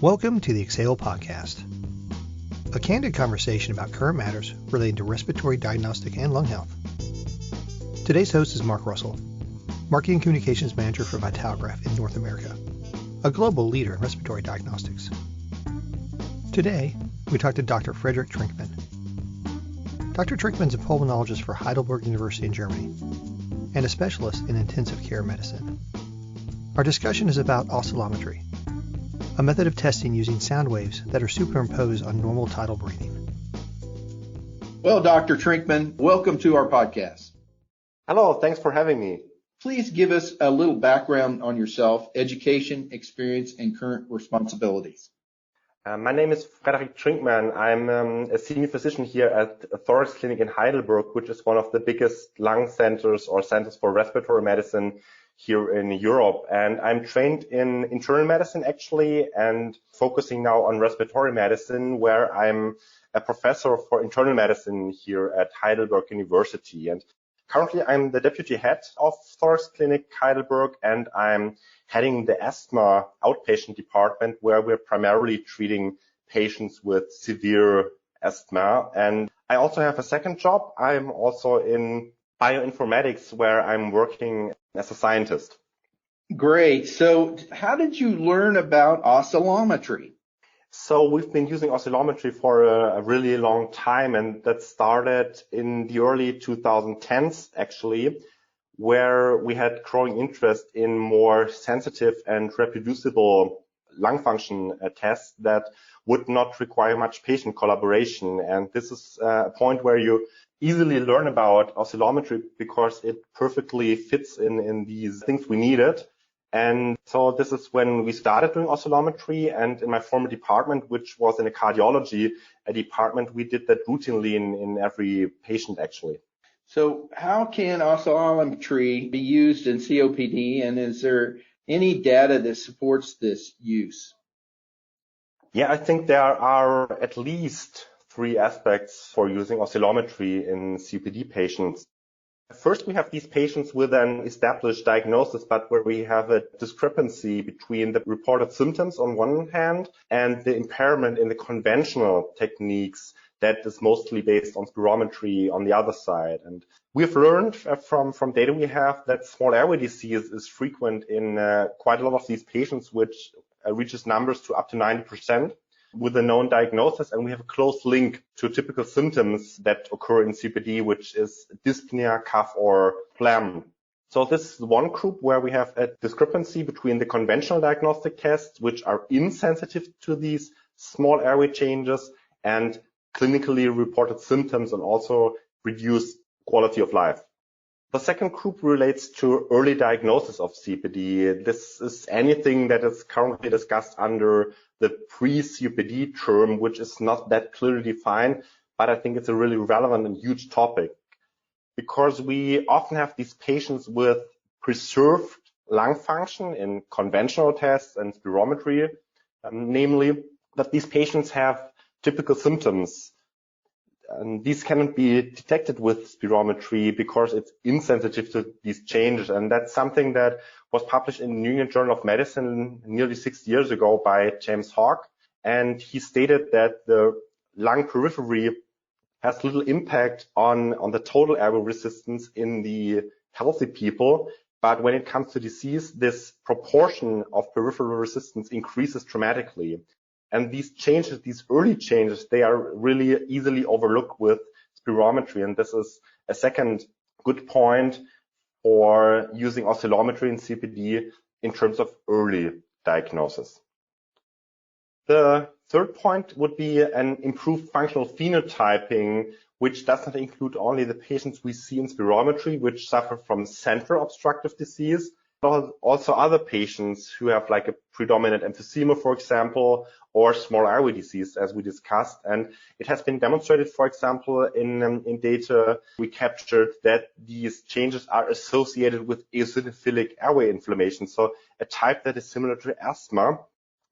Welcome to the Exhale Podcast, a candid conversation about current matters relating to respiratory diagnostic and lung health. Today's host is Mark Russell, Marketing Communications Manager for Vitalgraph in North America, a global leader in respiratory diagnostics. Today, we talk to Dr. Frederik Trinkmann. Dr. Trinkmann is a pulmonologist for Heidelberg University in Germany and a specialist in intensive care medicine. Our discussion is about oscillometry, a method of testing using sound waves that are superimposed on normal tidal breathing. Well, Dr. Trinkmann, welcome to our podcast. Hello, thanks for having me. Please give us a little background on yourself, education, experience, and current responsibilities. My name is Frederik Trinkmann. I'm a senior physician here at Thoraxklinik in Heidelberg, which is one of the biggest lung centers or centers for respiratory medicine here in Europe. And I'm trained in internal medicine actually, and focusing now on respiratory medicine, where I'm a professor for internal medicine here at Heidelberg University. And currently I'm the deputy head of Thoraxklinik Heidelberg, and I'm heading the asthma outpatient department, where we're primarily treating patients with severe asthma. And I also have a second job. I'm also in bioinformatics, where I'm working as a scientist. Great. So how did you learn about oscillometry? So we've been using oscillometry for a really long time, and that started in the early 2010s actually, where we had growing interest in more sensitive and reproducible lung function tests that would not require much patient collaboration. And this is a point where you easily learn about oscillometry because it perfectly fits in these things we needed. And so this is when we started doing oscillometry. And in my former department, which was in a cardiology department, we did that routinely in every patient actually. So how can oscillometry be used in COPD, and is there any data that supports this use? Yeah, I think there are at least three aspects for using oscillometry in COPD patients. First, we have these patients with an established diagnosis, but where we have a discrepancy between the reported symptoms on one hand and the impairment in the conventional techniques that is mostly based on spirometry on the other side. And we've learned from data we have that small airway disease is frequent in quite a lot of these patients, which reaches numbers to up to 90% with a known diagnosis. And we have a close link to typical symptoms that occur in COPD, which is dyspnea, cough, or phlegm. So this is one group where we have a discrepancy between the conventional diagnostic tests, which are insensitive to these small airway changes, and clinically reported symptoms and also reduced quality of life. The second group relates to early diagnosis of COPD. This is anything that is currently discussed under the pre-COPD term, which is not that clearly defined, but I think it's a really relevant and huge topic because we often have these patients with preserved lung function in conventional tests and spirometry, namely that these patients have typical symptoms. And these cannot be detected with spirometry because it's insensitive to these changes. And that's something that was published in the New England Journal of Medicine nearly 6 years ago by James Hawk. And he stated that the lung periphery has little impact on the total airway resistance in the healthy people. But when it comes to disease, this proportion of peripheral resistance increases dramatically. And these changes, these early changes, they are really easily overlooked with spirometry. And this is a second good point for using oscillometry in COPD in terms of early diagnosis. The third point would be an improved functional phenotyping, which does not include only the patients we see in spirometry, which suffer from central obstructive disease, but also other patients who have like a predominant emphysema, for example, or small airway disease, as we discussed. And it has been demonstrated, for example, in data we captured that these changes are associated with eosinophilic airway inflammation, so a type that is similar to asthma,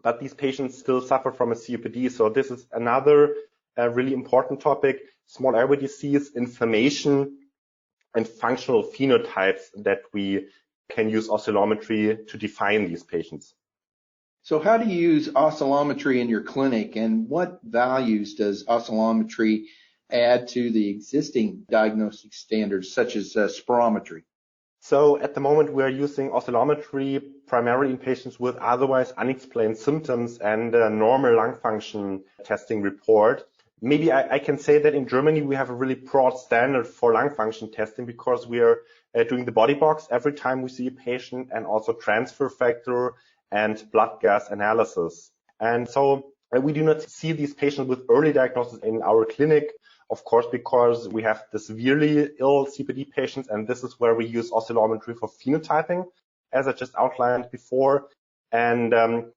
but these patients still suffer from a COPD. So this is another really important topic: small airway disease, inflammation, and functional phenotypes that we can use oscillometry to define these patients. So how do you use oscillometry in your clinic, and what values does oscillometry add to the existing diagnostic standards such as spirometry? So at the moment, we are using oscillometry primarily in patients with otherwise unexplained symptoms and a normal lung function testing report. Maybe I can say that in Germany, we have a really broad standard for lung function testing because we are doing the body box every time we see a patient, and also transfer factor and blood gas analysis. And so we do not see these patients with early diagnosis in our clinic, of course, because we have the severely ill COPD patients, and this is where we use oscillometry for phenotyping, as I just outlined before. And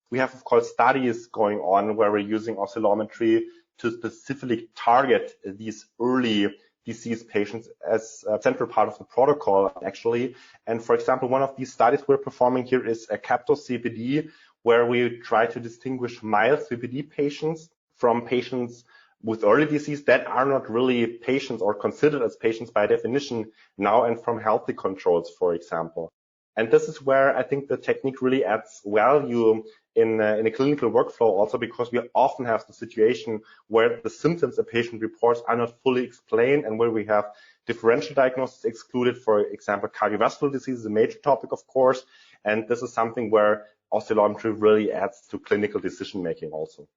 we have, of course, studies going on where we're using oscillometry to specifically target these early disease patients as a central part of the protocol, actually. And for example, one of these studies we're performing here is a CAPTO COPD, where we try to distinguish mild COPD patients from patients with early disease that are not really patients or considered as patients by definition now, and from healthy controls, for example. And this is where I think the technique really adds value in a clinical workflow also, because we often have the situation where the symptoms a patient reports are not fully explained, and where we have differential diagnosis excluded. For example, cardiovascular disease is a major topic, of course, and this is something where oscillometry really adds to clinical decision making also.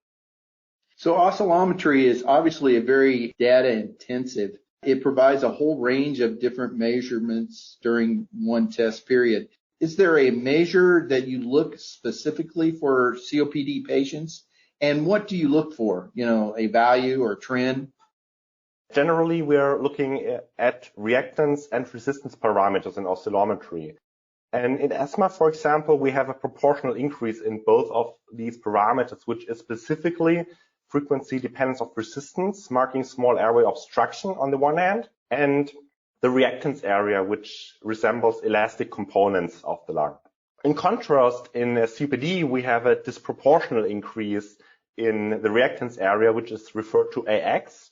So oscillometry is obviously a very data intensive. It provides a whole range of different measurements during one test period. Is there a measure that you look specifically for COPD patients? And what do you look for? A value or trend? Generally, we are looking at reactance and resistance parameters in oscillometry. And in asthma, for example, we have a proportional increase in both of these parameters, which is specifically frequency dependence of resistance, marking small airway obstruction on the one hand, and the reactance area, which resembles elastic components of the lung. In contrast, in COPD, we have a disproportional increase in the reactance area, which is referred to AX,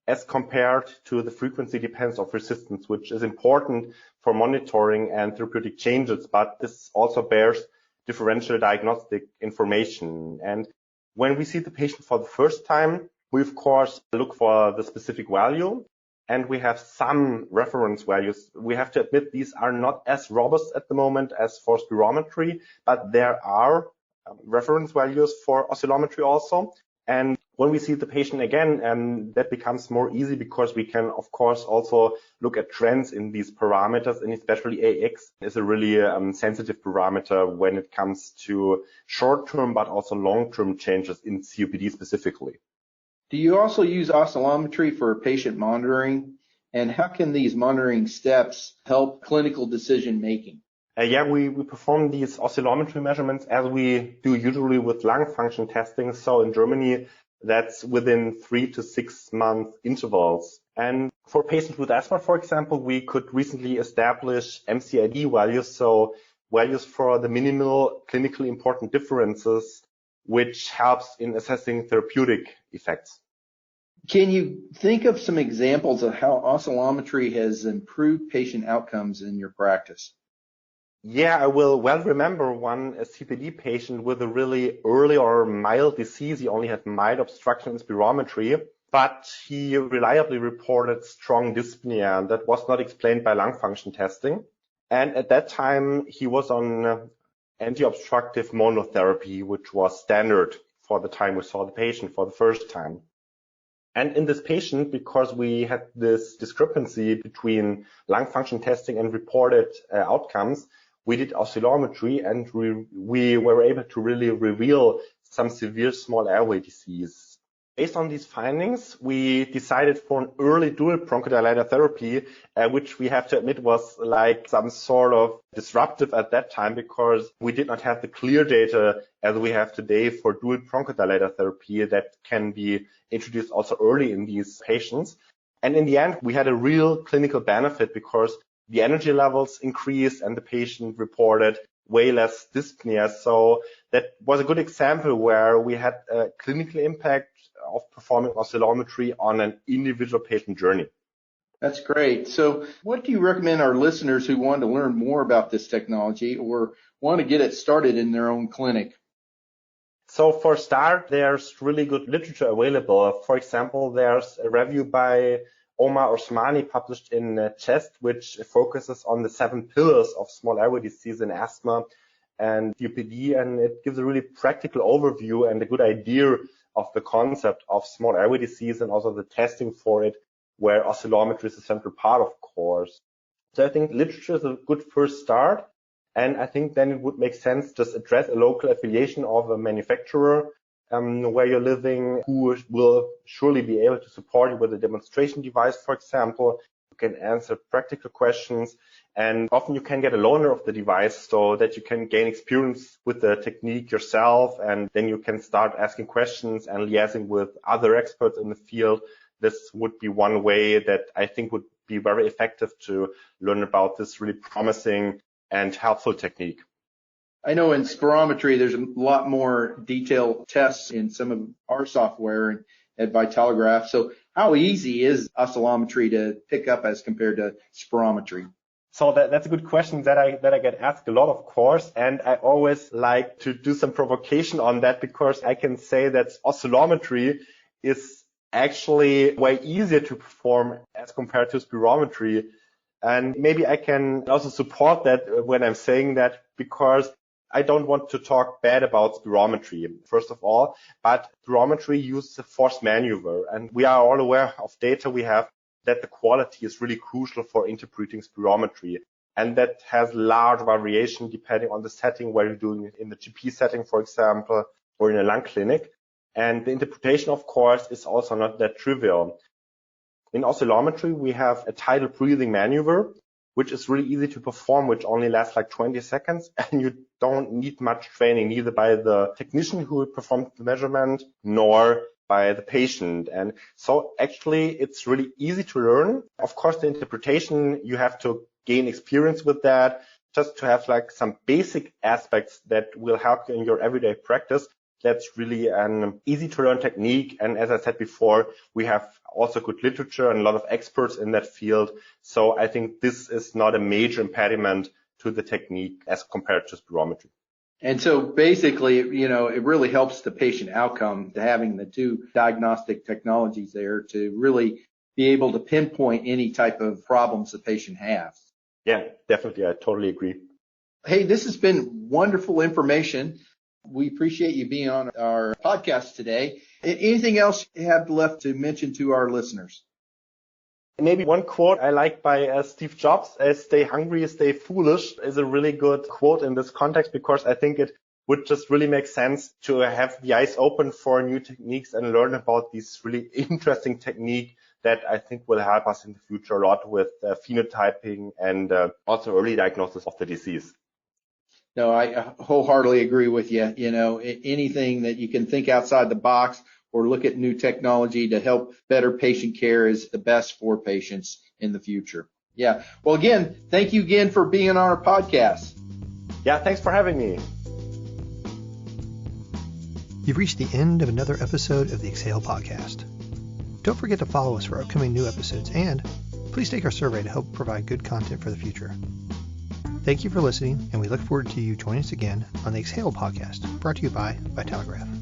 as compared to the frequency dependence of resistance, which is important for monitoring and therapeutic changes, but this also bears differential diagnostic information. And when we see the patient for the first time, we of course look for the specific value, and we have some reference values. We have to admit these are not as robust at the moment as for spirometry, but there are reference values for oscillometry also. And when we see the patient again, that becomes more easy because we can, of course, also look at trends in these parameters, and especially AX is a really sensitive parameter when it comes to short-term but also long-term changes in COPD specifically. Do you also use oscillometry for patient monitoring? And how can these monitoring steps help clinical decision making? We perform these oscillometry measurements as we do usually with lung function testing. So in Germany, that's within 3 to 6 month intervals. And for patients with asthma, for example, we could recently establish MCID values, so values for the minimal clinically important differences, which helps in assessing therapeutic effects. Can you think of some examples of how oscillometry has improved patient outcomes in your practice? Yeah, I will well remember one COPD patient with a really early or mild disease. He only had mild obstruction in spirometry, but he reliably reported strong dyspnea that was not explained by lung function testing. And at that time, he was on anti-obstructive monotherapy, which was standard for the time we saw the patient for the first time. And in this patient, because we had this discrepancy between lung function testing and reported outcomes, we did oscillometry, and we were able to really reveal some severe small airway disease. Based on these findings, we decided for an early dual bronchodilator therapy, which we have to admit was like some sort of disruptive at that time, because we did not have the clear data as we have today for dual bronchodilator therapy that can be introduced also early in these patients. And in the end, we had a real clinical benefit because the energy levels increased and the patient reported way less dyspnea. So that was a good example where we had a clinical impact of performing oscillometry on an individual patient journey. That's great. So what do you recommend our listeners who want to learn more about this technology or want to get it started in their own clinic? So for start, there's really good literature available. For example, there's a review by Omar Osmani published in Chest, which focuses on the 7 pillars of small airway disease in asthma and COPD, and it gives a really practical overview and a good idea of the concept of small airway disease and also the testing for it, where oscillometry is a central part, of course. So I think literature is a good first start. And I think then it would make sense to just address a local affiliation of a manufacturer where you're living, who will surely be able to support you with a demonstration device, for example. You can answer practical questions, and often you can get a loaner of the device so that you can gain experience with the technique yourself, and then you can start asking questions and liaising with other experts in the field. This would be one way that I think would be very effective to learn about this really promising and helpful technique. I know in spirometry, there's a lot more detailed tests in some of our software and at Vitalograph. So how easy is oscillometry to pick up as compared to spirometry? So that's a good question that I get asked a lot, of course. And I always like to do some provocation on that, because I can say that oscillometry is actually way easier to perform as compared to spirometry. And maybe I can also support that when I'm saying that, because I don't want to talk bad about spirometry, first of all, but spirometry uses a forced maneuver. And we are all aware of data we have that the quality is really crucial for interpreting spirometry. And that has large variation depending on the setting where you're doing it, in the GP setting, for example, or in a lung clinic. And the interpretation, of course, is also not that trivial. In oscillometry, we have a tidal breathing maneuver, which is really easy to perform, which only lasts like 20 seconds. And you don't need much training, neither by the technician who performed the measurement, nor by the patient. And so actually, it's really easy to learn. Of course, the interpretation, you have to gain experience with that, just to have like some basic aspects that will help you in your everyday practice. That's really an easy to learn technique. And as I said before, we have also good literature and a lot of experts in that field. So I think this is not a major impediment to the technique as compared to spirometry. And so basically, it really helps the patient outcome to having the two diagnostic technologies there to really be able to pinpoint any type of problems the patient has. Yeah, definitely. I totally agree. Hey, this has been wonderful information. We appreciate you being on our podcast today. Anything else you have left to mention to our listeners? Maybe one quote I like by Steve Jobs, "Stay hungry, stay foolish," is a really good quote in this context, because I think it would just really make sense to have the eyes open for new techniques and learn about these really interesting technique that I think will help us in the future a lot with phenotyping and also early diagnosis of the disease. No, I wholeheartedly agree with you. Anything that you can think outside the box or look at new technology to help better patient care is the best for patients in the future. Yeah. Well, again, thank you again for being on our podcast. Yeah, thanks for having me. You've reached the end of another episode of the Exhale podcast. Don't forget to follow us for upcoming new episodes, and please take our survey to help provide good content for the future. Thank you for listening, and we look forward to you joining us again on the Exhale podcast, brought to you by Vitalograph.